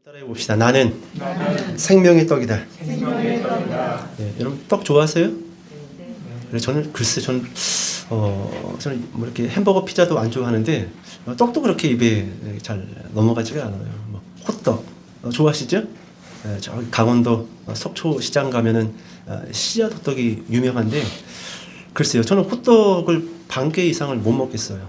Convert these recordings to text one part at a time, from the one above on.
따라해 봅시다. 나는 생명의 떡이다. 네, 여러분 떡 좋아하세요? 네. 저는 글쎄 저는 뭐 이렇게 햄버거 피자도 안 좋아하는데 떡도 그렇게 입에 잘 넘어가지가 않아요. 뭐 호떡 좋아하시죠? 네, 저 강원도 속초 시장 가면은 씨앗 호떡이 유명한데 글쎄요 저는 호떡을 반 개 이상을 못 먹겠어요.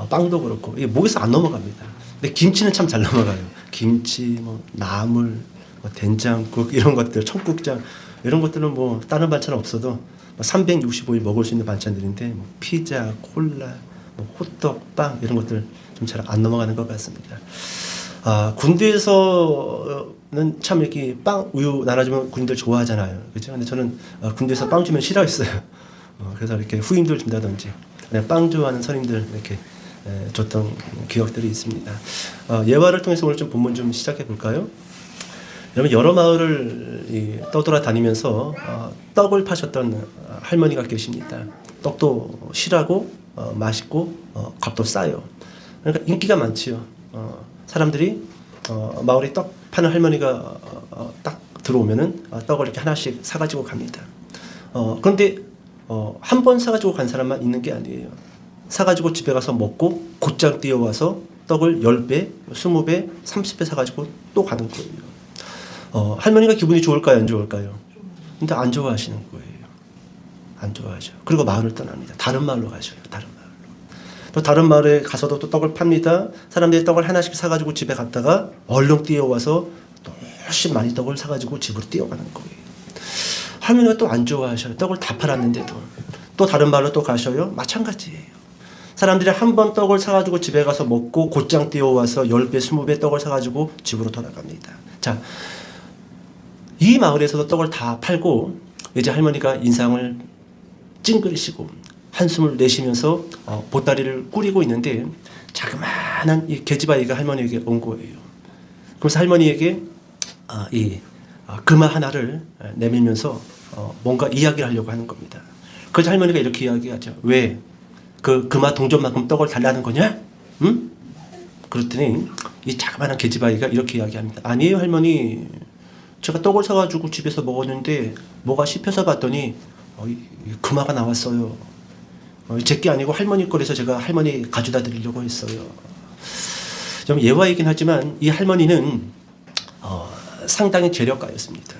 빵도 그렇고 이게 목에서 안 넘어갑니다. 근데 김치는 참 잘 넘어가요. 김치, 뭐 나물, 뭐 된장국 이런 것들, 청국장 이런 것들은 뭐 다른 반찬 없어도 365일 먹을 수 있는 반찬들인데 뭐 피자, 콜라, 뭐 호떡, 빵 이런 것들 좀 잘 안 넘어가는 것 같습니다. 군대에서는 참 이렇게 빵, 우유 나눠주면 군인들 좋아하잖아요. 그렇죠? 근데 저는 군대에서 빵 주면 싫어했어요. 그래서 이렇게 후임들 준다든지 그냥 빵 좋아하는 선임들 이렇게 줬던 기억들이 있습니다. 예화를 통해서 오늘 좀 본문 좀 시작해 볼까요? 여러분 여러 마을을 떠돌아 다니면서 떡을 파셨던 할머니가 계십니다. 떡도 실하고 맛있고 값도 싸요. 그러니까 인기가 많지요. 사람들이 마을에 떡 파는 할머니가 딱 들어오면은 떡을 이렇게 하나씩 사가지고 갑니다. 그런데 한 번 사가지고 간 사람만 있는 게 아니에요. 사가지고 집에 가서 먹고 곧장 뛰어와서 떡을 10배, 20배, 30배 사가지고 또 가는 거예요. 할머니가 기분이 좋을까요? 안 좋을까요? 근데 안 좋아하시는 거예요. 안 좋아하죠. 그리고 마을을 떠납니다. 다른 마을로 가셔요. 다른 마을로. 또 다른 마을에 가서도 또 떡을 팝니다. 사람들이 떡을 하나씩 사가지고 집에 갔다가 얼른 뛰어와서 또 훨씬 많이 떡을 사가지고 집으로 뛰어가는 거예요. 할머니가 또 안 좋아하셔요. 떡을 다 팔았는데도. 또 다른 마을로 또 가셔요. 마찬가지예요. 사람들이 한 번 떡을 사가지고 집에 가서 먹고 곧장 뛰어와서 10배, 20배 떡을 사가지고 집으로 돌아갑니다. 자, 이 마을에서도 떡을 다 팔고 이제 할머니가 인상을 찡그리시고 한숨을 내쉬면서 보따리를 꾸리고 있는데 자그마한 이 계집아이가 할머니에게 온 거예요. 그래서 할머니에게 금화 하나를 내밀면서 뭔가 이야기를 하려고 하는 겁니다. 그래서 할머니가 이렇게 이야기하죠. 왜? 그 금화 동전만큼 떡을 달라는 거냐? 응? 그랬더니 이 자그마한 계집아이가 이렇게 이야기합니다. 아니에요 할머니. 제가 떡을 사가지고 집에서 먹었는데 뭐가 씹혀서 봤더니 금화가 나왔어요. 제게 아니고 할머니 거라서 제가 할머니 가져다 드리려고 했어요. 좀 예화이긴 하지만 이 할머니는 상당히 재력가였습니다.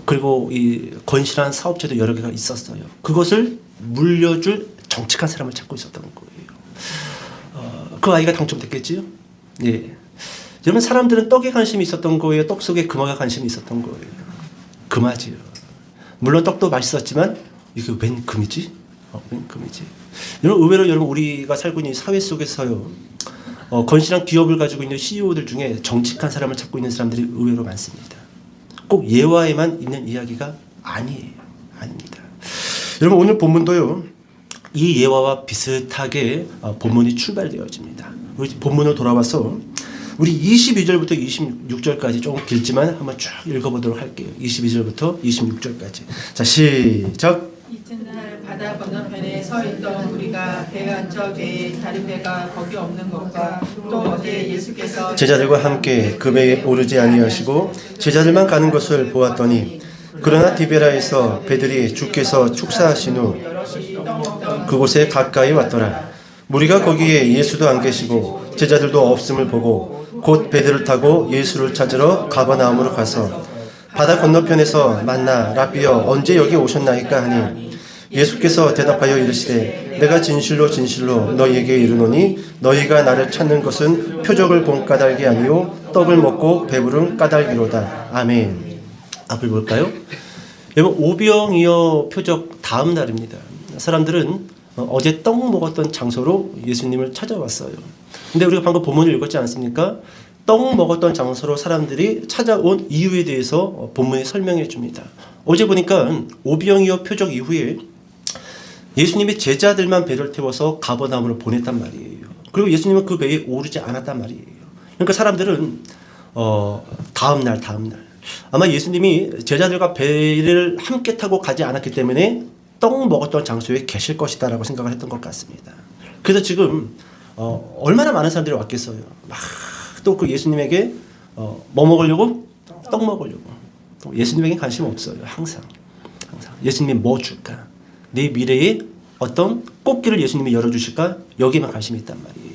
그리고 이 건실한 사업체도 여러 개가 있었어요. 그것을 물려줄 정직한 사람을 찾고 있었던 거예요. 그 아이가 당첨됐겠지요? 예. 여러분 사람들은 떡에 관심이 있었던 거예요. 떡 속에 금화가 관심이 있었던 거예요. 금화지요. 물론 떡도 맛있었지만 이게 웬 금이지? 웬 금이지? 여러분 의외로 여러분 우리가 살고 있는 사회 속에서요. 건실한 기업을 가지고 있는 CEO들 중에 정직한 사람을 찾고 있는 사람들이 의외로 많습니다. 꼭 예화에만 있는 이야기가 아니에요. 아닙니다. 여러분 오늘 본문도요. 이 예화와 비슷하게 본문이 출발되어집니다. 우리 본문으로 돌아와서 우리 22절부터 26절까지 조금 길지만 한번 쭉 읽어보도록 할게요. 22절부터 26절까지. 자 시작. 이튿날 바다 건너편에 서 있던 우리가 배가 안쳐 배에 다른 배가 거기 없는 것과 또 어제 예수께서 제자들과 함께 그 배에 오르지 아니하시고 제자들만 가는 것을 보았더니 그러나 디베라에서 배들이 주께서 축사하신 후 그곳에 가까이 왔더라. 무리가 거기에 예수도 안 계시고 제자들도 없음을 보고 곧 배들을 타고 예수를 찾으러 가버나움으로 가서 바다 건너편에서 만나 라비여 언제 여기 오셨나이까 하니 예수께서 대답하여 이르시되 내가 진실로 진실로 너희에게 이르노니 너희가 나를 찾는 것은 표적을 본 까닭이 아니요 떡을 먹고 배부른 까닭이로다. 아멘. 앞을 볼까요? 여러분 오병이어 표적 다음 날입니다. 사람들은 어제 떡 먹었던 장소로 예수님을 찾아왔어요. 근데 우리가 방금 본문을 읽었지 않습니까? 떡 먹었던 장소로 사람들이 찾아온 이유에 대해서 본문이 설명해 줍니다. 어제 보니까 오병이어 표적 이후에 예수님이 제자들만 배를 태워서 가버나움으로 보냈단 말이에요. 그리고 예수님은 그 배에 오르지 않았단 말이에요. 그러니까 사람들은 다음 날 아마 예수님이 제자들과 배를 함께 타고 가지 않았기 때문에 떡 먹었던 장소에 계실 것이다 라고 생각을 했던 것 같습니다. 그래서 지금 얼마나 많은 사람들이 왔겠어요. 막 또 그 예수님에게 뭐 먹으려고? 떡 먹으려고. 예수님에게 관심 없어요. 항상. 예수님이 뭐 줄까? 내 미래에 어떤 꽃길을 예수님이 열어주실까? 여기에만 관심이 있단 말이에요.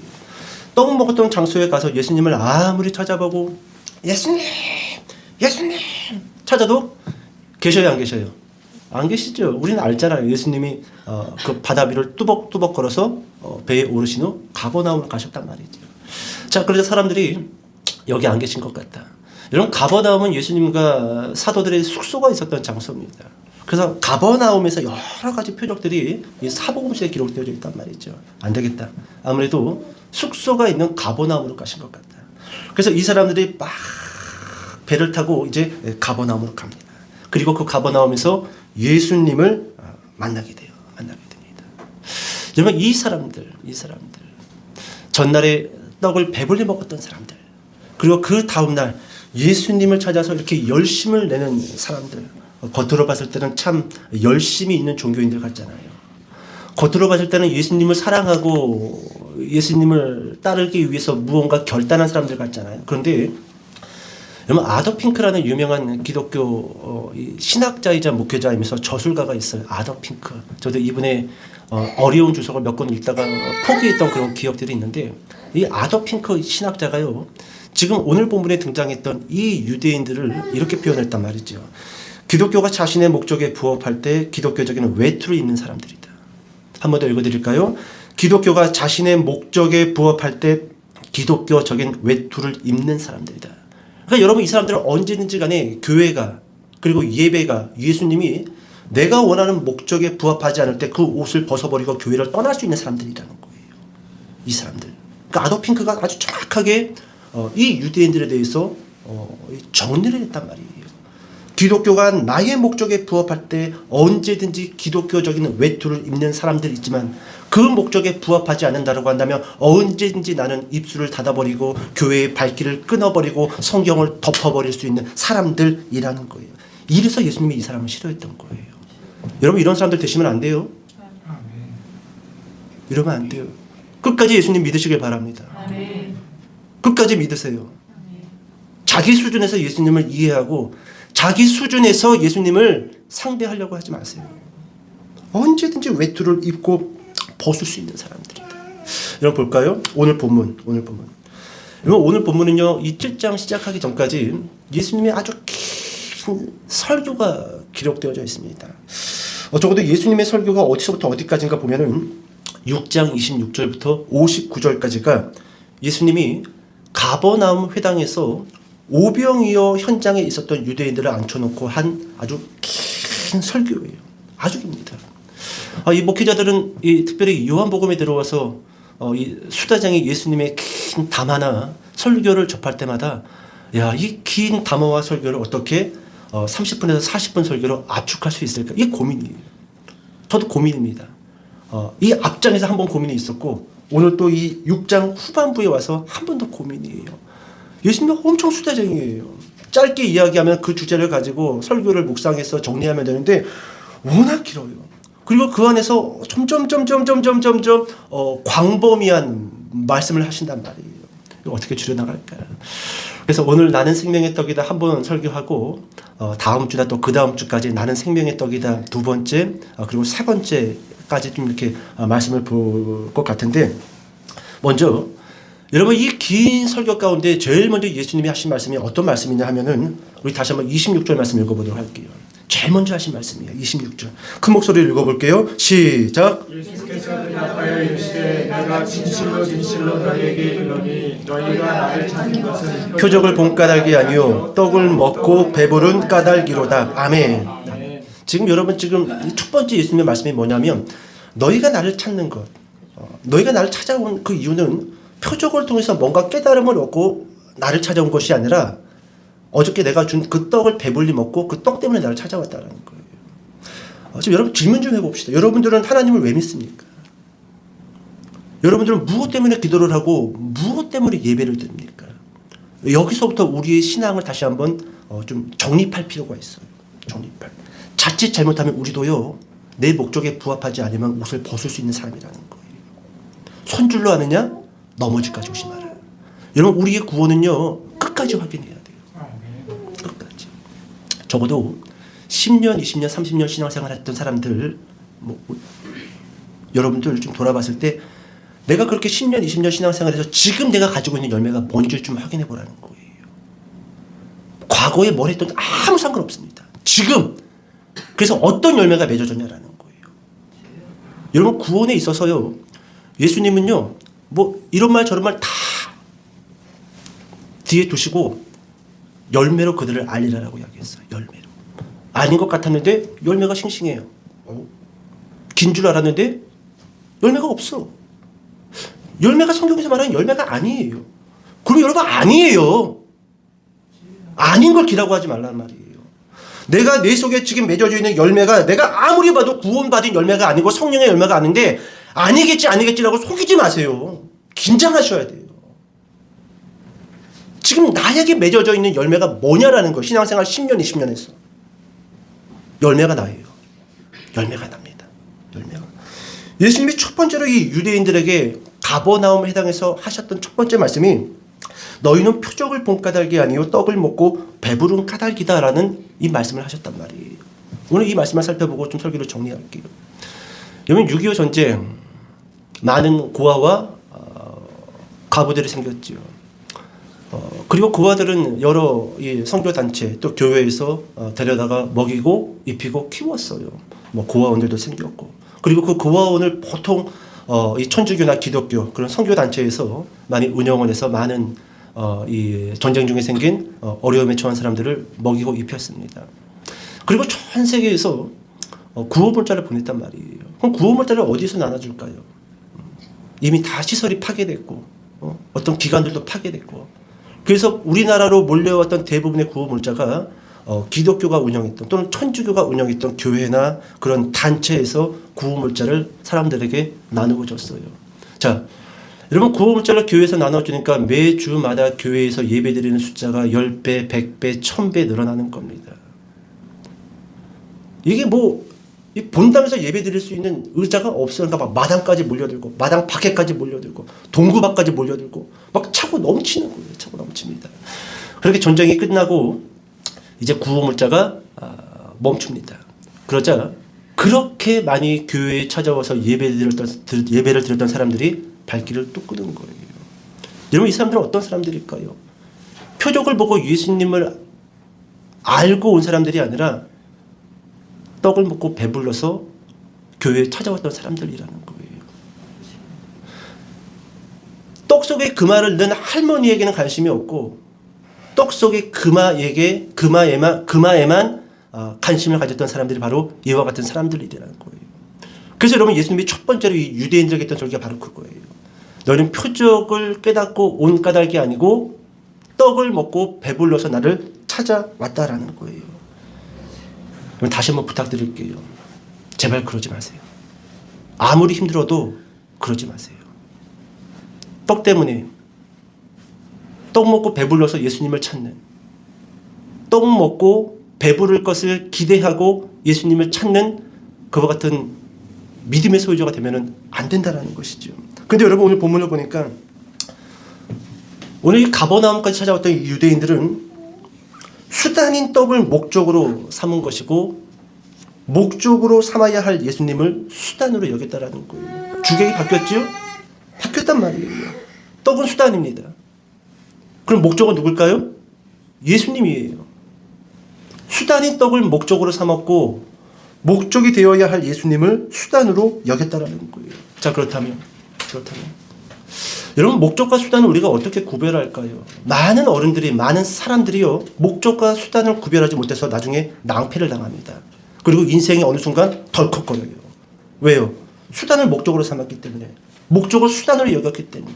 떡 먹었던 장소에 가서 예수님을 아무리 찾아보고 예수님 찾아도 계셔요, 안 계셔요? 안 계시죠. 우리는 알잖아요. 예수님이 그 바다 위를 뚜벅뚜벅 걸어서 배에 오르신 후 가버나움을 가셨단 말이죠. 자, 그래서 사람들이 여기 안 계신 것 같다. 여러분, 가버나움은 예수님과 사도들의 숙소가 있었던 장소입니다. 그래서 가버나움에서 여러 가지 표적들이 이 사복음서에 기록되어져 있단 말이죠. 안 되겠다. 아무래도 숙소가 있는 가버나움으로 가신 것 같다. 그래서 이 사람들이 막 배를 타고 이제 가버나움으로 갑니다. 그리고 그 가버나움에서 예수님을 만나게 됩니다. 여러분, 이 사람들 전날에 떡을 배불리 먹었던 사람들, 그리고 그 다음날 예수님을 찾아서 이렇게 열심을 내는 사람들, 겉으로 봤을 때는 참 열심히 있는 종교인들 같잖아요. 겉으로 봤을 때는 예수님을 사랑하고 예수님을 따르기 위해서 무언가 결단한 사람들 같잖아요. 그런데 여러분, 아더 핑크라는 유명한 기독교 신학자이자 목회자이면서 저술가가 있어요. 아더 핑크. 저도 이분의 어려운 주석을 몇 권 읽다가 포기했던 그런 기억들이 있는데, 이 아더 핑크 신학자가요, 지금 오늘 본문에 등장했던 이 유대인들을 이렇게 표현했단 말이죠. 기독교가 자신의 목적에 부합할 때 기독교적인 외투를 입는 사람들이다. 한 번 더 읽어드릴까요? 기독교가 자신의 목적에 부합할 때 기독교적인 외투를 입는 사람들이다. 그러니까 여러분, 이 사람들은 언제든지 간에 교회가, 그리고 예배가, 예수님이 내가 원하는 목적에 부합하지 않을 때 그 옷을 벗어버리고 교회를 떠날 수 있는 사람들이라는 거예요. 이 사람들. 그러니까 아더핑크가 아주 정확하게 이 유대인들에 대해서 정리를 했단 말이에요. 기독교가 나의 목적에 부합할 때 언제든지 기독교적인 외투를 입는 사람들이 있지만, 그 목적에 부합하지 않는다고 한다면 언제든지 나는 입술을 닫아버리고 교회의 발길을 끊어버리고 성경을 덮어버릴 수 있는 사람들이라는 거예요. 이래서 예수님이 이 사람을 싫어했던 거예요. 여러분, 이런 사람들 되시면 안 돼요. 이러면 안 돼요. 끝까지 예수님 믿으시길 바랍니다. 끝까지 믿으세요. 자기 수준에서 예수님을 이해하고 자기 수준에서 예수님을 상대하려고 하지 마세요. 언제든지 외투를 입고 벗을 수 있는 사람들이다. 여러분, 볼까요? 오늘 본문. 여러분, 오늘 본문은요, 이 7장 시작하기 전까지 예수님의 아주 긴 설교가 기록되어져 있습니다. 적어도 예수님의 설교가 어디서부터 어디까지인가 보면은 6장 26절부터 59절까지가 예수님이 가버나움 회당에서 오병이어 현장에 있었던 유대인들을 앉혀놓고 한 아주 긴 설교예요. 아주 깁니다. 이 목회자들은 특별히 요한복음에 들어와서 이 수다장이 예수님의 긴 담화나 설교를 접할 때마다, 야, 이 긴 담화와 설교를 어떻게 30분에서 40분 설교로 압축할 수 있을까? 이게 고민이에요. 저도 고민입니다. 이 앞장에서 한 번 고민이 있었고, 오늘 또 이 6장 후반부에 와서 한 번 더 고민이에요. 예수님은 엄청 수다쟁이에요. 짧게 이야기하면 그 주제를 가지고 설교를 묵상해서 정리하면 되는데 워낙 길어요. 그리고 그 안에서 점점 광범위한 말씀을 하신단 말이에요. 이거 어떻게 줄여나갈까? 그래서 오늘 나는 생명의 떡이다 한 번 설교하고, 다음 주나 또 그 다음 주까지 나는 생명의 떡이다 두 번째, 그리고 세 번째까지 좀 이렇게 말씀을 볼 것 같은데, 먼저 여러분, 이 긴 설교 가운데 제일 먼저 예수님이 하신 말씀이 어떤 말씀이냐 하면은, 우리 다시 한번 26절 말씀 읽어보도록 할게요. 제일 먼저 하신 말씀이에요. 26절. 큰 목소리로 읽어볼게요. 시작. 예수께서 대답하여 이르시되 내가 진실로 너희에게 이르노니 너희가 나를 찾는 것은 표적을 본 까닭이 아니요 떡을 먹고 배부른 까닭이로다. 아멘. 지금 여러분, 지금 첫 번째 예수님의 말씀이 뭐냐면, 너희가 나를 찾는 것, 너희가 나를 찾아온 그 이유는 표적을 통해서 뭔가 깨달음을 얻고 나를 찾아온 것이 아니라, 어저께 내가 준 그 떡을 배불리 먹고 그 떡 때문에 나를 찾아왔다는 거예요. 지금 여러분, 질문 좀 해봅시다. 여러분들은 하나님을 왜 믿습니까? 여러분들은 무엇 때문에 기도를 하고 무엇 때문에 예배를 드립니까? 여기서부터 우리의 신앙을 다시 한번 좀 정립할 필요가 있어요. 자칫 잘못하면 우리도요, 내 목적에 부합하지 않으면 옷을 벗을 수 있는 사람이라는 거예요. 손줄로 하느냐? 넘어질까 조심하라. 여러분, 우리의 구원은요, 끝까지 확인해야 돼요. 끝까지. 적어도 10년, 20년, 30년 신앙생활 했던 사람들 여러분들 좀 돌아봤을 때 내가 그렇게 10년, 20년 신앙생활해서 지금 내가 가지고 있는 열매가 뭔지를 좀 확인해 보라는 거예요. 과거에 뭘 했던 아무 상관없습니다. 지금 그래서 어떤 열매가 맺어졌냐라는 거예요. 여러분 구원에 있어서요. 예수님은요. 뭐 이런 말 저런 말 다 뒤에 두시고 열매로 그들을 알리라라고 이야기했어요. 열매로. 아닌 것 같았는데 열매가 싱싱해요. 긴 줄 알았는데 열매가 없어. 열매가 성경에서 말하는 열매가 아니에요. 그럼 여러분 아니에요. 아닌 걸 기라고 하지 말란 말이에요. 내가 내 속에 지금 맺어져 있는 열매가 내가 아무리 봐도 구원받은 열매가 아니고 성령의 열매가 아닌데 아니겠지라고 속이지 마세요. 긴장하셔야 돼요. 지금 나에게 맺어져 있는 열매가 뭐냐라는 거예요. 신앙생활 10년, 20년 했어. 열매가 나예요. 열매가 납니다. 열매가. 예수님이 첫 번째로 이 유대인들에게 가버나움에 해당해서 하셨던 첫 번째 말씀이 너희는 표적을 본 까닭이 아니요 떡을 먹고 배부른 까닭이다라는 이 말씀을 하셨단 말이에요. 오늘 이 말씀을 살펴보고 좀 설교를 정리할게요. 여러분 6.25 전쟁 많은 고아와 가부들이 생겼죠. 그리고 고아들은 여러 선교단체 또 교회에서 데려다가 먹이고 입히고 키웠어요. 뭐 고아원들도 생겼고 그리고 그 고아원을 보통 이 천주교나 기독교 그런 선교단체에서 많이 운영을 해서 많은 이 전쟁 중에 생긴 어려움에 처한 사람들을 먹이고 입혔습니다. 그리고 전 세계에서 구호물자를 보냈단 말이에요. 그럼 구호물자를 어디서 나눠줄까요? 이미 다 시설이 파괴됐고 어떤 기관들도 파괴됐고 그래서 우리나라로 몰려왔던 대부분의 구호물자가 기독교가 운영했던 또는 천주교가 운영했던 교회나 그런 단체에서 구호물자를 사람들에게 나누고 줬어요. 자, 여러분 구호물자를 교회에서 나눠주니까 매주마다 교회에서 예배드리는 숫자가 10배, 100배, 1000배 늘어나는 겁니다. 이게 뭐 본당에서 예배드릴 수 있는 의자가 없어요. 그러니까 막 마당까지 몰려들고 마당 밖에까지 몰려들고 동구 밖까지 몰려들고 막 차고 넘치는 거예요. 차고 넘칩니다. 그렇게 전쟁이 끝나고 이제 구호물자가 멈춥니다. 그러자 그렇게 많이 교회에 찾아와서 예배를 드렸던 사람들이 발길을 또 끄는 거예요. 여러분 이 사람들은 어떤 사람들일까요? 표적을 보고 예수님을 알고 온 사람들이 아니라 떡을 먹고 배불러서 교회에 찾아왔던 사람들이라는 거예요. 떡 속에 금화를 넣은 할머니에게는 관심이 없고 떡 속에 금화에만 관심을 가졌던 사람들이 바로 이와 같은 사람들이라는 거예요. 그래서 여러분 예수님이 첫 번째로 이 유대인들에게 했던 설교가 바로 그거예요. 너는 표적을 깨닫고 온 까닭이 아니고 떡을 먹고 배불러서 나를 찾아왔다라는 거예요. 그럼 다시 한번 부탁드릴게요. 제발 그러지 마세요. 아무리 힘들어도 그러지 마세요. 떡 때문에 떡 먹고 배불러서 예수님을 찾는 떡 먹고 배부를 것을 기대하고 예수님을 찾는 그와 같은 믿음의 소유자가 되면 안 된다는 것이죠. 그런데 여러분 오늘 본문을 보니까 오늘 이 가버나움까지 찾아왔던 이 유대인들은 수단인 떡을 목적으로 삼은 것이고 목적으로 삼아야 할 예수님을 수단으로 여겼다라는 거예요. 주객이 바뀌었죠? 바뀌었단 말이에요. 떡은 수단입니다. 그럼 목적은 누굴까요? 예수님이에요. 수단인 떡을 목적으로 삼았고 목적이 되어야 할 예수님을 수단으로 여겼다라는 거예요. 자 그렇다면 여러분 목적과 수단을 우리가 어떻게 구별할까요? 많은 어른들이 많은 사람들이요 목적과 수단을 구별하지 못해서 나중에 낭패를 당합니다. 그리고 인생이 어느 순간 덜컥거려요. 왜요? 수단을 목적으로 삼았기 때문에 목적을 수단으로 여겼기 때문에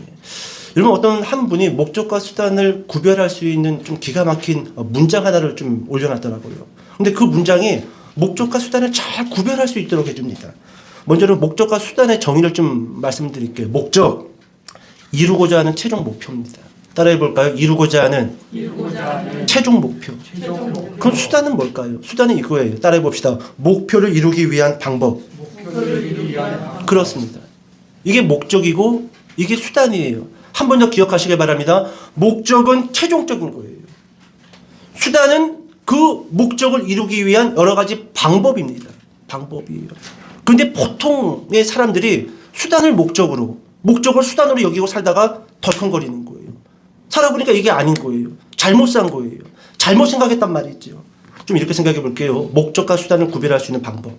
여러분 어떤 한 분이 목적과 수단을 구별할 수 있는 좀 기가 막힌 문장 하나를 좀 올려놨더라고요. 근데 그 문장이 목적과 수단을 잘 구별할 수 있도록 해줍니다. 먼저는 목적과 수단의 정의를 좀 말씀드릴게요. 목적, 이루고자 하는 최종 목표입니다. 따라해 볼까요? 이루고자 하는 최종 목표. 그럼 수단은 뭘까요? 수단은 이거예요. 따라해 봅시다. 목표를 이루기 위한 방법. 그렇습니다. 이게 목적이고 이게 수단이에요. 한 번 더 기억하시길 바랍니다. 목적은 최종적인 거예요. 수단은 그 목적을 이루기 위한 여러 가지 방법입니다. 방법이에요. 그런데 보통의 사람들이 수단을 목적으로, 목적을 수단으로 여기고 살다가 덜컹거리는 거예요. 살아보니까 이게 아닌 거예요. 잘못 산 거예요. 잘못 생각했단 말이죠. 좀 이렇게 생각해 볼게요. 목적과 수단을 구별할 수 있는 방법.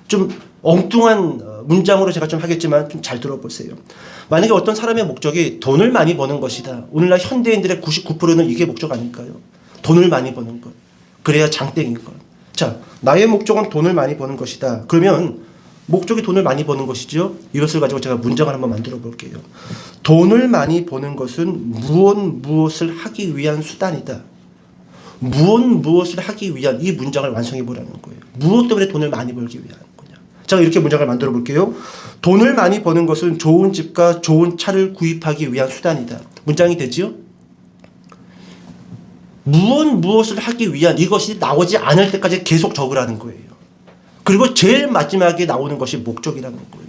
좀 엉뚱한 문장으로 제가 좀 하겠지만 좀 잘 들어보세요. 만약에 어떤 사람의 목적이 돈을 많이 버는 것이다. 오늘날 현대인들의 99%는 이게 목적 아닐까요? 돈을 많이 버는 것. 그래야 장땡인 것. 자, 나의 목적은 돈을 많이 버는 것이다. 그러면 목적이 돈을 많이 버는 것이죠. 이것을 가지고 제가 문장을 한번 만들어 볼게요. 돈을 많이 버는 것은 무엇을 하기 위한 수단이다. 무엇을 하기 위한 이 문장을 완성해 보라는 거예요. 무엇 때문에 돈을 많이 벌기 위한 거냐. 제가 이렇게 문장을 만들어 볼게요. 돈을 많이 버는 것은 좋은 집과 좋은 차를 구입하기 위한 수단이다. 문장이 되지요? 무엇을 하기 위한 이것이 나오지 않을 때까지 계속 적으라는 거예요. 그리고 제일 마지막에 나오는 것이 목적이라는 거예요.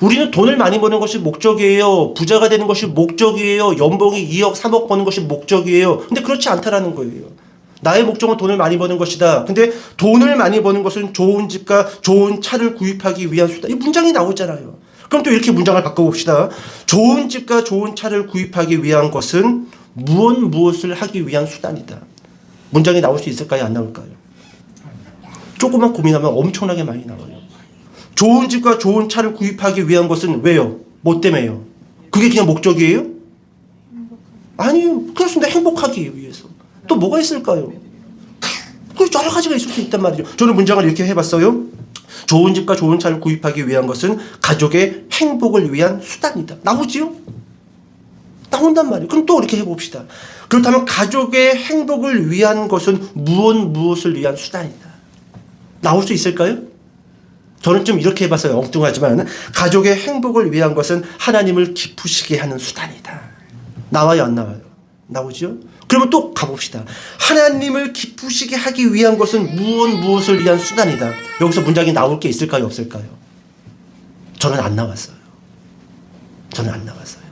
우리는 돈을 많이 버는 것이 목적이에요. 부자가 되는 것이 목적이에요. 연봉이 2억, 3억 버는 것이 목적이에요. 근데 그렇지 않다라는 거예요. 나의 목적은 돈을 많이 버는 것이다. 근데 돈을 많이 버는 것은 좋은 집과 좋은 차를 구입하기 위한 수단. 이 문장이 나오잖아요. 그럼 또 이렇게 문장을 바꿔봅시다. 좋은 집과 좋은 차를 구입하기 위한 것은 무엇을 하기 위한 수단이다. 문장이 나올 수 있을까요? 안 나올까요? 조금만 고민하면 엄청나게 많이 나와요. 좋은 집과 좋은 차를 구입하기 위한 것은 왜요? 뭐 때문에요? 그게 그냥 목적이에요? 아니요. 그렇습니다. 행복하기 위해서. 또 뭐가 있을까요? 그 여러 가지가 있을 수 있단 말이죠. 저는 문장을 이렇게 해봤어요. 좋은 집과 좋은 차를 구입하기 위한 것은 가족의 행복을 위한 수단이다. 나오지요? 나온단 말이에요. 그럼 또 이렇게 해봅시다. 그렇다면 가족의 행복을 위한 것은 무엇을 위한 수단이다. 나올 수 있을까요? 저는 좀 이렇게 해봤어요. 엉뚱하지만 가족의 행복을 위한 것은 하나님을 기쁘시게 하는 수단이다. 나와요, 안 나와요? 나오죠? 그러면 또 가봅시다. 하나님을 기쁘시게 하기 위한 것은 무엇을 위한 수단이다. 여기서 문장이 나올 게 있을까요, 없을까요? 저는 안 나왔어요. 저는 안 나왔어요.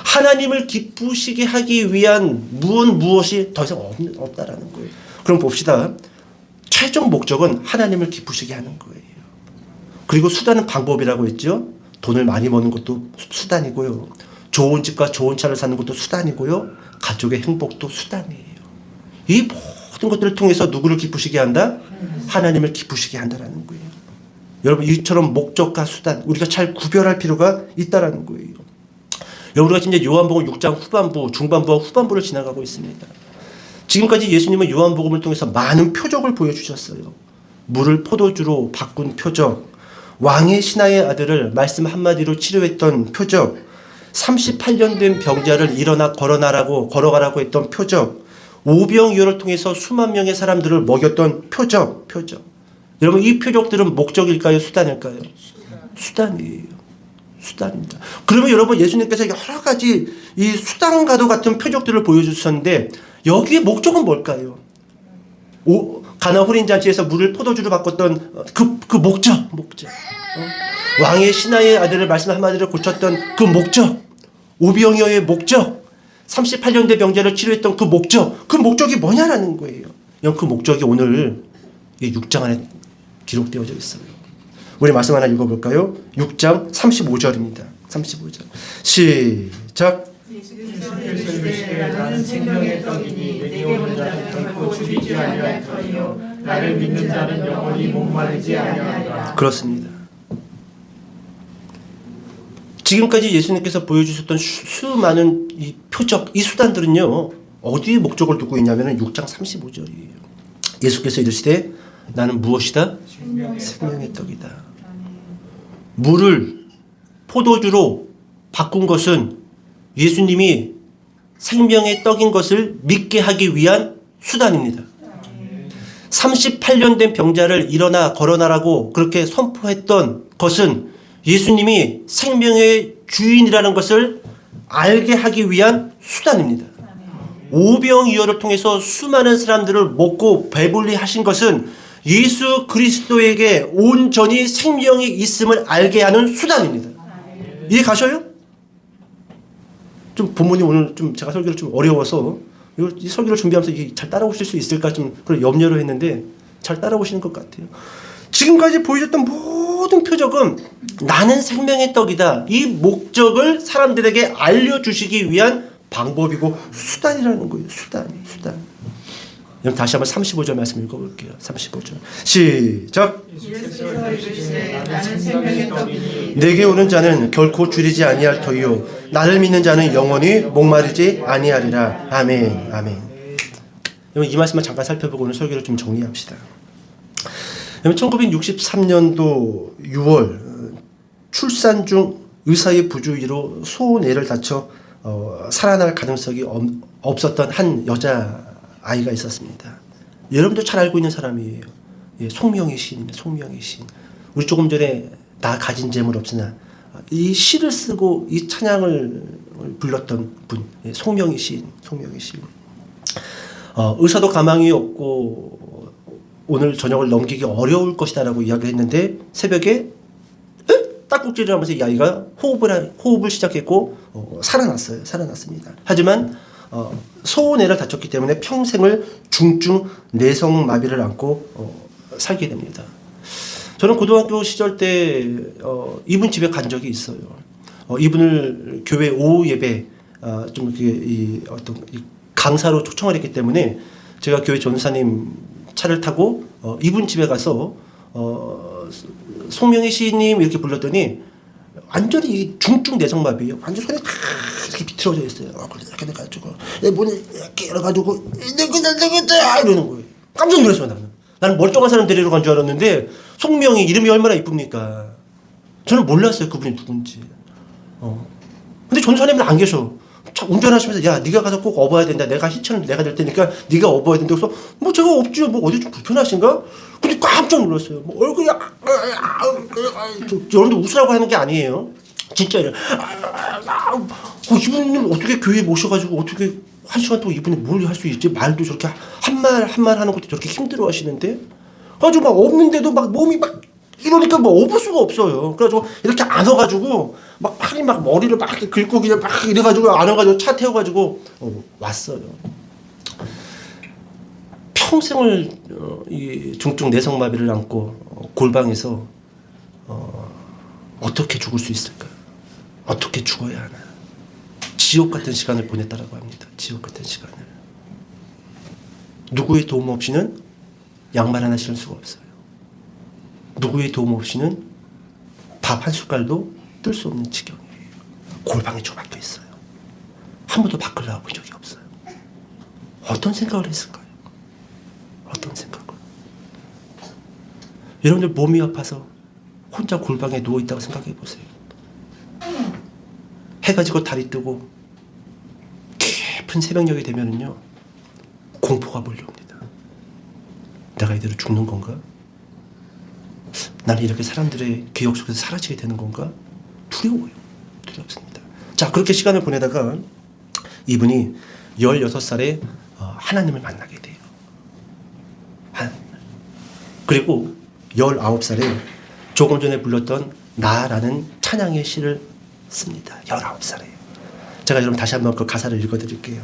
하나님을 기쁘시게 하기 위한 무엇이 더 이상 없다라는 거예요. 그럼 봅시다. 최종 목적은 하나님을 기쁘시게 하는 거예요. 그리고 수단은 방법이라고 했죠. 돈을 많이 버는 것도 수단이고요. 좋은 집과 좋은 차를 사는 것도 수단이고요. 가족의 행복도 수단이에요. 이 모든 것들을 통해서 누구를 기쁘시게 한다? 하나님을 기쁘시게 한다라는 거예요. 여러분 이처럼 목적과 수단 우리가 잘 구별할 필요가 있다라는 거예요. 여러분 우리가 이제 요한복음 6장 후반부, 중반부와 후반부를 지나가고 있습니다. 지금까지 예수님은 요한복음을 통해서 많은 표적을 보여주셨어요. 물을 포도주로 바꾼 표적, 왕의 신하의 아들을 말씀 한마디로 치료했던 표적, 38년 된 병자를 일어나 걸어가라고 했던 표적, 오병이어를 통해서 수만 명의 사람들을 먹였던 표적. 여러분 이 표적들은 목적일까요? 수단일까요? 수단이에요. 수단입니다. 그러면 여러분 예수님께서 여러 가지 이 수단과도 같은 표적들을 보여주셨는데 여기에 목적은 뭘까요? 가나 혼인잔치에서 물을 포도주로 바꿨던 그 목적. 왕의 신하의 아들을 말씀 한마디로 고쳤던 그 목적. 오병이어의 목적. 38년 된 병자를 치료했던 그 목적. 그 목적이 뭐냐라는 거예요. 그 목적이 오늘 6장 안에 기록되어져 있어요. 우리 말씀 하나 읽어볼까요? 6장 35절입니다. 35절. 시작. 예수께서 이르시되 나는 생명의 떡이니 내게 오는 자는 결코 죽이지 아니할 터이요 나를 믿는 자는 영원히 목마르지 아니하리라. 그렇습니다. 지금까지 예수님께서 보여주셨던 수많은 이 표적, 이 수단들은요 어디에 목적을 두고 있냐면 6장 35절이에요. 예수께서 이르시되 나는 무엇이다? 생명의 떡이다. 물을 포도주로 바꾼 것은 예수님이 생명의 떡인 것을 믿게 하기 위한 수단입니다. 38년 된 병자를 일어나 걸어나라고 그렇게 선포했던 것은 예수님이 생명의 주인이라는 것을 알게 하기 위한 수단입니다. 오병이어를 통해서 수많은 사람들을 먹고 배불리 하신 것은 예수 그리스도에게 온전히 생명이 있음을 알게 하는 수단입니다. 이해 가셔요? 좀 부모님 오늘 좀 제가 설교를 좀 어려워서 이 설교를 준비하면서 이게 잘 따라오실 수 있을까 좀 그런 염려를 했는데 잘 따라오시는 것 같아요. 지금까지 보여줬던 모든 표적은 나는 생명의 떡이다. 이 목적을 사람들에게 알려주시기 위한 방법이고 수단이라는 거예요. 수단. 여러분 다시 한번 35절 말씀 읽어볼게요. 35절 시작. 예수께서 이르시되 나는 생명의 떡이니 내게 오는 자는 결코 줄이지 아니할 터이요 나를 믿는 자는 영원히 목마르지 아니하리라. 아멘. 여러분 이 말씀만 잠깐 살펴보고 오늘 설교를 좀 정리합시다. 여러분 1963년도 6월 출산 중 의사의 부주의로 소뇌를 다쳐 살아날 가능성이 없었던 한 여자 아이가 있었습니다. 여러분도 잘 알고 있는 사람이에요. 예, 송명희 시인입니다. 송명희 시인. 우리 조금 전에 나 가진 재물 없으나 이 시를 쓰고 이 찬양을 불렀던 분, 예, 송명희 시인. 의사도 가망이 없고 오늘 저녁을 넘기기 어려울 것이다라고 이야기했는데 새벽에 딱꼭지를 하면서 이 아이가 호흡을 시작했고 살아났습니다. 하지만 소뇌를 다쳤기 때문에 평생을 중증 내성마비를 안고 살게 됩니다. 저는 고등학교 시절 때 이분 집에 간 적이 있어요. 이분을 교회 오후 예배 좀 이렇게 어떤 강사로 초청을 했기 때문에 제가 교회 전사님 차를 타고 이분 집에 가서 송명희 시인님 이렇게 불렀더니 완전히 중증 내성마비예요. 완전 손이 다 이렇게 비틀어져 있어요. 이렇게 돼가지고 문을 이렇게 열어가지고 이러는 거예요. 깜짝 놀랐어요. 나는 멀쩡한 사람 데리러 간 줄 알았는데 송명희 이름이 얼마나 이쁩니까? 저는 몰랐어요 그분이 누군지. 근데 전사님은 안 계셔. 운전하시면서 야 네가 가서 꼭 업어야 된다. 내가 희천을 내가 될 테니까 네가 업어야 된다. 그래서 뭐 제가 없지요. 뭐 어디 좀 불편하신가? 근데 깜짝 놀랐어요. 뭐 얼굴이 여러분들 웃으라고 하는 게 아니에요. 진짜요. 이분을 어떻게 교회에 모셔가지고 어떻게 한 시간 동안 이분이 뭘 할 수 있지? 말도 저렇게 한 말 하는 것도 저렇게 힘들어 하시는데 가지고 막 없는데도 막 몸이 막 이러니까 뭐 업을 수가 없어요. 그래가지고 이렇게 안아가지고 막 팔이 막 머리를 막 이렇게 긁고 그냥 막 이래가지고 안아가지고 차 태워가지고 왔어요. 평생을 이 중증 내성마비를 안고 골방에서 어떻게 죽을 수 있을까요? 어떻게 죽어야 하나? 지옥 같은 시간을 보냈다라고 합니다. 지옥 같은 시간을. 누구의 도움 없이는 양말 하나 신을 수가 없어요. 누구의 도움 없이는 밥 한 숟갈도 뜰 수 없는 지경이에요. 골방에 처박혀 있어요. 한 번도 밖을 나와본 적이 없어요. 어떤 생각을 했을까요? 어떤 생각을? 여러분들 몸이 아파서 혼자 골방에 누워있다고 생각해 보세요. 해가 지고 달이 뜨고 깊은 새벽녘이 되면은요 공포가 몰려옵니다. 내가 이대로 죽는 건가? 나는 이렇게 사람들의 기억 속에서 사라지게 되는 건가? 두려워요. 두렵습니다. 자, 그렇게 시간을 보내다가 이분이 16살에 하나님을 만나게 돼요. 하나님을. 그리고 19살에 조금 전에 불렀던 나라는 찬양의 시를 씁니다. 19살에. 제가 여러분 다시 한번 그 가사를 읽어드릴게요.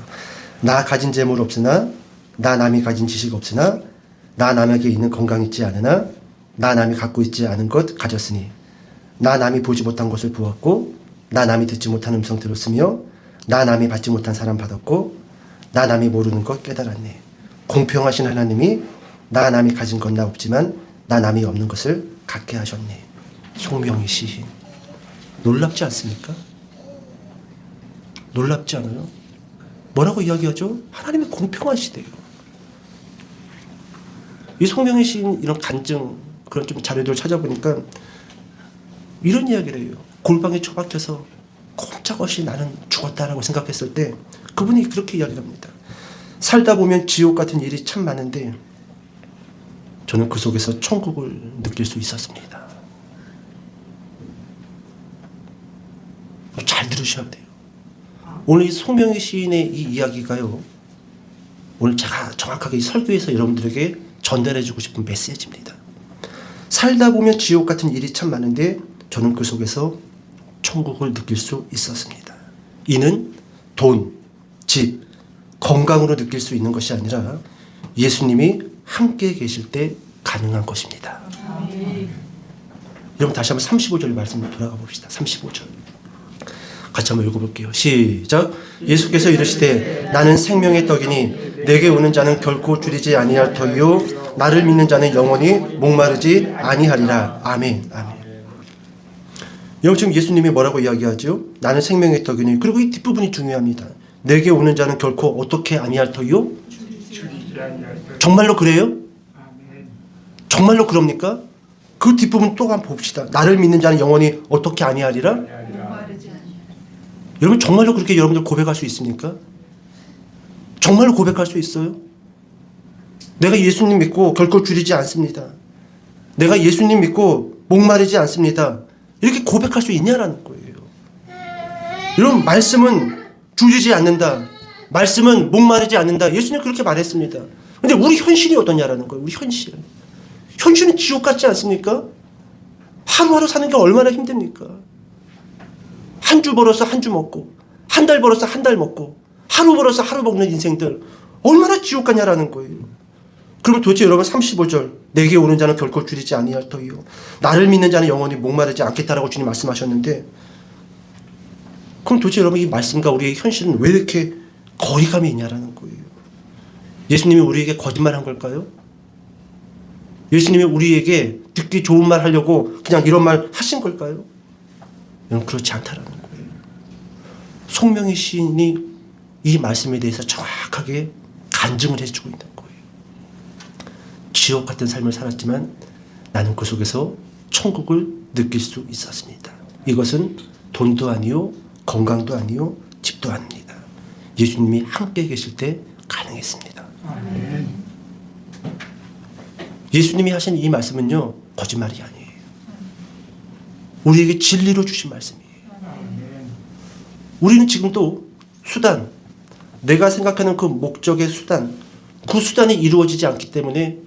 나 가진 재물 없으나 나 남이 가진 지식 없으나 나 남에게 있는 건강 있지 않으나 나 남이 갖고 있지 않은 것 가졌으니 나 남이 보지 못한 것을 보았고 나 남이 듣지 못한 음성 들었으며 나 남이 받지 못한 사람 받았고 나 남이 모르는 것 깨달았네. 공평하신 하나님이 나 남이 가진 건 나 없지만 나 남이 없는 것을 갖게 하셨네. 송명희 시인. 놀랍지 않습니까? 놀랍지 않아요? 뭐라고 이야기하죠? 하나님이 공평하시대요. 이 송명희 시인 이런 간증 그런 좀 자료들을 찾아보니까 이런 이야기를 해요. 골방에 처박혀서 꼼짝없이 나는 죽었다라고 생각했을 때 그분이 그렇게 이야기를 합니다. 살다 보면 지옥 같은 일이 참 많은데 저는 그 속에서 천국을 느낄 수 있었습니다. 잘 들으셔야 돼요. 오늘 이 송명희 시인의 이 이야기가요. 오늘 제가 정확하게 이 설교에서 여러분들에게 전달해주고 싶은 메시지입니다. 살다 보면 지옥 같은 일이 참 많은데 저는 그 속에서 천국을 느낄 수 있었습니다. 이는 돈, 집, 건강으로 느낄 수 있는 것이 아니라 예수님이 함께 계실 때 가능한 것입니다. 여러분 다시 한번 35절 말씀으로 돌아가 봅시다. 35절. 같이 한번 읽어볼게요. 시작. 예수께서 이르시되 나는 생명의 떡이니 내게 오는 자는 결코 줄이지 아니할 터이요 나를 믿는 자는 영원히 목마르지 아니하리라. 아멘. 아멘. 여러분 지금 예수님이 뭐라고 이야기하죠? 나는 생명의 떡이니. 그리고 이 뒷부분이 중요합니다. 내게 오는 자는 결코 어떻게 아니할 터이요? 정말로 그래요? 아멘. 정말로 그럽니까? 그 뒷부분 또 한번 봅시다. 나를 믿는 자는 영원히 어떻게 아니하리라? 목마르지 아니하리라. 여러분 정말로 그렇게 여러분들 고백할 수 있습니까? 정말로 고백할 수 있어요? 내가 예수님 믿고 결코 줄이지 않습니다. 내가 예수님 믿고 목마르지 않습니다. 이렇게 고백할 수 있냐라는 거예요. 여러분 말씀은 줄이지 않는다. 말씀은 목마르지 않는다. 예수님 그렇게 말했습니다. 근데 우리 현실이 어떠냐라는 거예요. 우리 현실. 현실은 지옥 같지 않습니까? 하루하루 사는 게 얼마나 힘듭니까? 한 주 벌어서 한 주 먹고, 한 달 벌어서 한 달 먹고, 하루 벌어서 하루 먹는 인생들 얼마나 지옥 같냐라는 거예요. 그러면 도대체 여러분 35절 내게 오는 자는 결코 줄이지 아니할 터이요 나를 믿는 자는 영원히 목마르지 않겠다라고 주님 말씀하셨는데, 그럼 도대체 여러분 이 말씀과 우리의 현실은 왜 이렇게 거리감이 있냐라는 거예요. 예수님이 우리에게 거짓말한 걸까요? 예수님이 우리에게 듣기 좋은 말 하려고 그냥 이런 말 하신 걸까요? 여러분 그렇지 않다라는 거예요. 송명희 시인이 이 말씀에 대해서 정확하게 간증을 해주고 있는 거예요. 지옥 같은 삶을 살았지만 나는 그 속에서 천국을 느낄 수 있었습니다. 이것은 돈도 아니요 건강도 아니요 집도 아닙니다. 예수님이 함께 계실 때 가능했습니다. 아멘. 예수님이 하신 이 말씀은요 거짓말이 아니에요. 우리에게 진리로 주신 말씀이에요. 아멘. 우리는 지금도 수단, 내가 생각하는 그 목적의 수단, 그 수단이 이루어지지 않기 때문에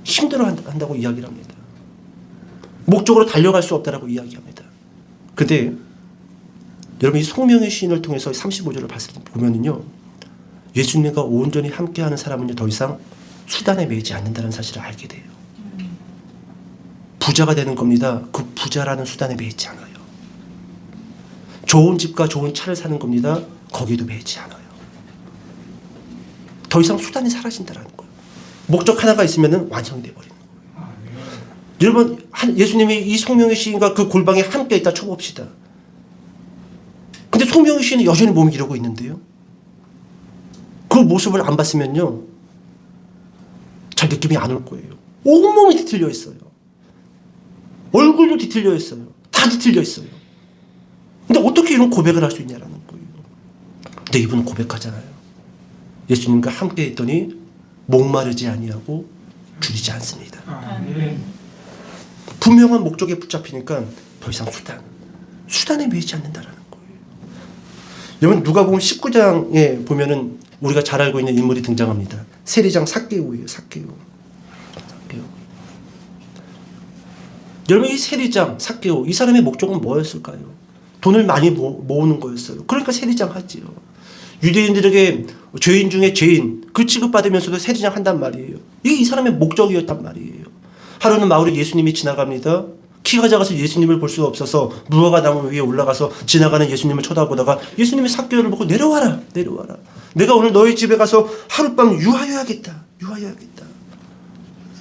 힘들어한다고 이야기를 합니다. 목적으로 달려갈 수 없다라고 이야기합니다. 근데 여러분 이 송명의 시인을 통해서 35절을 보면은요 예수님과 온전히 함께하는 사람은요 더 이상 수단에 매이지 않는다는 사실을 알게 돼요. 부자가 되는 겁니다. 그 부자라는 수단에 매이지 않아요. 좋은 집과 좋은 차를 사는 겁니다. 거기도 매이지 않아요. 더 이상 수단이 사라진다는 거예요. 목적 하나가 있으면 완성돼 버리는 거예요. 여러분 예수님이 이 송명의 시인과 그 골방에 함께 있다 쳐봅시다. 근데 송명희 씨는 여전히 몸이 이러고 있는데요. 그 모습을 안 봤으면요. 잘 느낌이 안 올 거예요. 온몸이 뒤틀려 있어요. 얼굴도 뒤틀려 있어요. 다 뒤틀려 있어요. 근데 어떻게 이런 고백을 할 수 있냐라는 거예요. 근데 이분은 고백하잖아요. 예수님과 함께 있더니 목마르지 아니하고 줄이지 않습니다. 아멘. 분명한 목적에 붙잡히니까 더 이상 수단에 매이지 않는다라는 거예요. 여러분 누가복음 19장에 보면은 우리가 잘 알고 있는 인물이 등장합니다. 세리장 삭개오예요. 삭개오. 여러분 이 세리장 삭개오 이 사람의 목적은 뭐였을까요? 돈을 많이 모으는 거였어요. 그러니까 세리장 하지요. 유대인들에게 죄인 중에 죄인 그 취급받으면서도 세리장 한단 말이에요. 이게 이 사람의 목적이었단 말이에요. 하루는 마을에 예수님이 지나갑니다. 키가 작아서 예수님을 볼 수가 없어서 무화과 나무 위에 올라가서 지나가는 예수님을 쳐다보다가 예수님이 삭개오를 보고 내려와라. 내가 오늘 너희 집에 가서 하룻밤 유하여야겠다.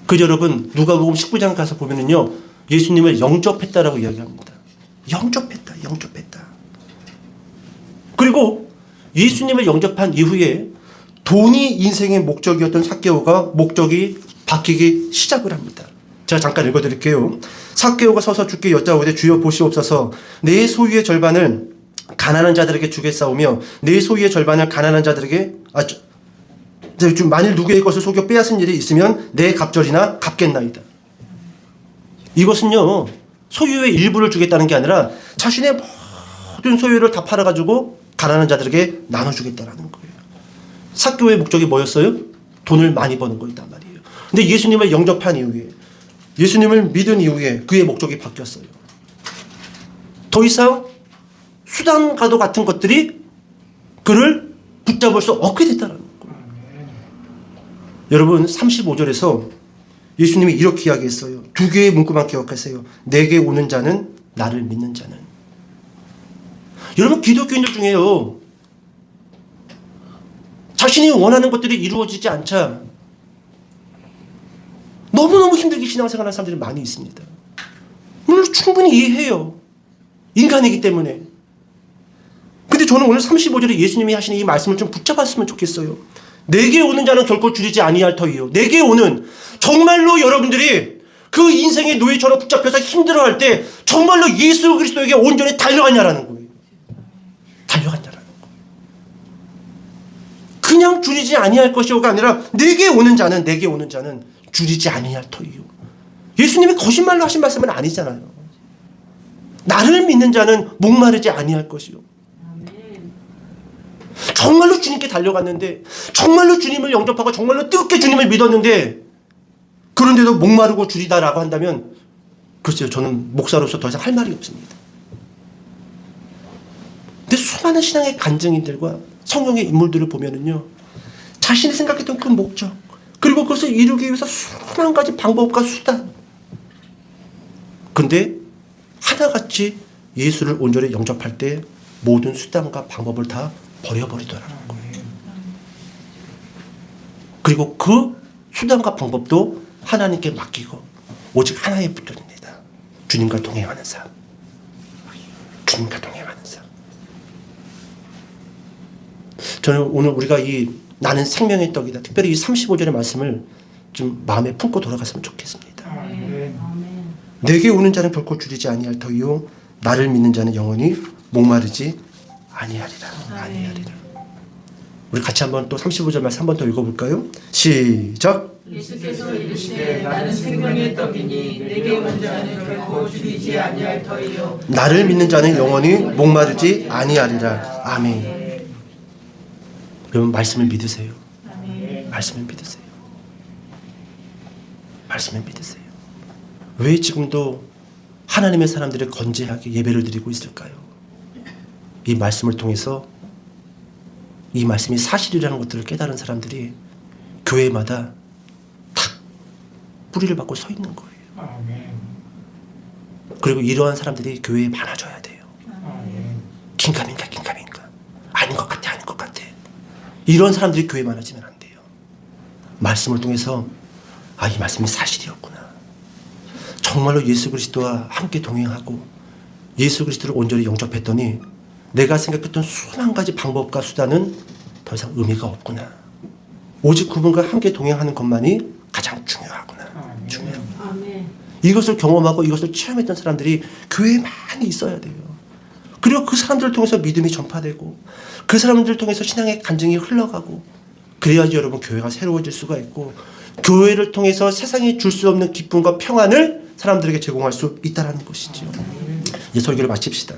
그 여러분 누가복음 19장 가서 보면은요 예수님을 영접했다라고 이야기합니다. 영접했다. 그리고 예수님을 영접한 이후에 돈이 인생의 목적이었던 삭개오가 목적이 바뀌기 시작을 합니다. 제가 잠깐 읽어드릴게요. 삭개오가 서서 주께 여짜오되 주여 보시옵소서 내 소유의 절반을 가난한 자들에게 주겠사오며 내 소유의 절반을 가난한 자들에게 만일 누구의 것을 속여 빼앗은 일이 있으면 내 갑절이나 갚겠나이다. 이것은요 소유의 일부를 주겠다는 게 아니라 자신의 모든 소유를 다 팔아가지고 가난한 자들에게 나눠주겠다라는 거예요. 삭개오의 목적이 뭐였어요? 돈을 많이 버는 거였단 말이에요. 근데 예수님을 영접한 이후에 예수님을 믿은 이후에 그의 목적이 바뀌었어요. 더 이상 수단과도 같은 것들이 그를 붙잡을 수 없게 됐다는 거예요. 여러분 35절에서 예수님이 이렇게 이야기했어요. 두 개의 문구만 기억하세요. 내게 오는 자는 나를 믿는 자는. 여러분 기독교인들 중에요, 자신이 원하는 것들이 이루어지지 않자 너무너무 힘들게 신앙생활하는 사람들이 많이 있습니다. 물론 충분히 이해해요. 인간이기 때문에. 근데 저는 오늘 35절에 예수님이 하시는 이 말씀을 좀 붙잡았으면 좋겠어요. 내게 오는 자는 결코 줄이지 아니할 터이요. 내게 오는, 정말로 여러분들이 그 인생의 노예처럼 붙잡혀서 힘들어할 때 정말로 예수 그리스도에게 온전히 달려갔냐라는 거예요. 달려갔냐라는 거예요. 그냥 줄이지 아니할 것이오가 아니라 내게 오는 자는 줄이지 아니할 터이요. 예수님이 거짓말로 하신 말씀은 아니잖아요. 나를 믿는 자는 목마르지 아니할 것이요. 정말로 주님께 달려갔는데, 정말로 주님을 영접하고 정말로 뜨겁게 주님을 믿었는데, 그런데도 목마르고 줄이다라고 한다면 글쎄요, 저는 목사로서 더 이상 할 말이 없습니다. 근데 수많은 신앙의 간증인들과 성경의 인물들을 보면은요, 자신이 생각했던 그 목적, 그리고 그것을 이루기 위해서 수많은 가지 방법과 수단, 근데 하나같이 예수를 온전히 영접할 때 모든 수단과 방법을 다 버려버리더라는 거예요. 그리고 그 수단과 방법도 하나님께 맡기고 오직 하나에 붙들립니다. 주님과 동행하는 삶. 주님과 동행하는 삶. 저는 오늘 우리가 이 나는 생명의 떡이다, 특별히 이 35절의 말씀을 좀 마음에 품고 돌아갔으면 좋겠습니다. 내게 오는 자는 결코 줄이지 아니할 터이요 나를 믿는 자는 영원히 목마르지 아니하리라. 아니하리라. 우리 같이 한번 또 35절 말씀 한번 더 읽어볼까요? 시작. 예수께서 이르시되 나는 생명의 떡이니 내게 오는 자는 결코 줄이지 아니할 터이요 나를 믿는 자는 영원히 목마르지 아니하리라. 아멘. 여러분 말씀을 믿으세요. 말씀을 믿으세요. 말씀을 믿으세요. 왜 지금도 하나님의 사람들이 건재하게 예배를 드리고 있을까요? 이 말씀을 통해서 이 말씀이 사실이라는 것들을 깨달은 사람들이 교회마다 탁 뿌리를 받고 서 있는 거예요. 그리고 이러한 사람들이 교회에 많아져야 돼요. 긴가민가 아닌 것 같아 아닌 것 같아. 이런 사람들이 교회에 많아지면 안 돼요. 말씀을 통해서 이 말씀이 사실이었구나. 정말로 예수 그리스도와 함께 동행하고 예수 그리스도를 온전히 영접했더니 내가 생각했던 수만 가지 방법과 수단은 더 이상 의미가 없구나. 오직 그분과 함께 동행하는 것만이 가장 중요하구나. 중요하구나. 이것을 경험하고 이것을 체험했던 사람들이 교회에 많이 있어야 돼요. 그리고 그 사람들을 통해서 믿음이 전파되고 그 사람들을 통해서 신앙의 간증이 흘러가고, 그래야지 여러분 교회가 새로워질 수가 있고 교회를 통해서 세상에 줄 수 없는 기쁨과 평안을 사람들에게 제공할 수 있다는 것이죠. 이제 설교를 마칩시다.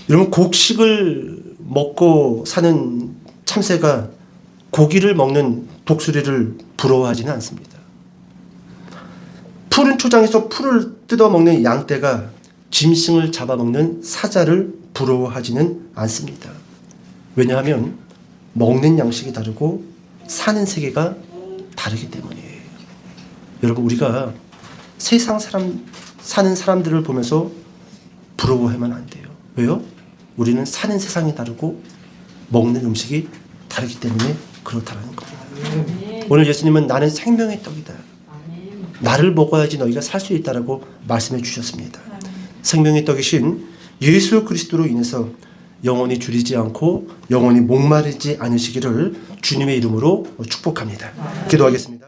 여러분 곡식을 먹고 사는 참새가 고기를 먹는 독수리를 부러워하지는 않습니다. 푸른 초장에서 풀을 뜯어먹는 양떼가 짐승을 잡아먹는 사자를 부러워하지는 않습니다. 왜냐하면 먹는 양식이 다르고 사는 세계가 다르기 때문이에요. 여러분 우리가 세상 사는 사람들을 보면서 부러워하면 안 돼요. 왜요? 우리는 사는 세상이 다르고 먹는 음식이 다르기 때문에 그렇다는 겁니다. 오늘 예수님은 나는 생명의 떡이다. 나를 먹어야지 너희가 살 수 있다라고 말씀해 주셨습니다. 생명의 떡이신 예수 그리스도로 인해서 영원히 줄이지 않고 영원히 목마르지 않으시기를 주님의 이름으로 축복합니다. 기도하겠습니다.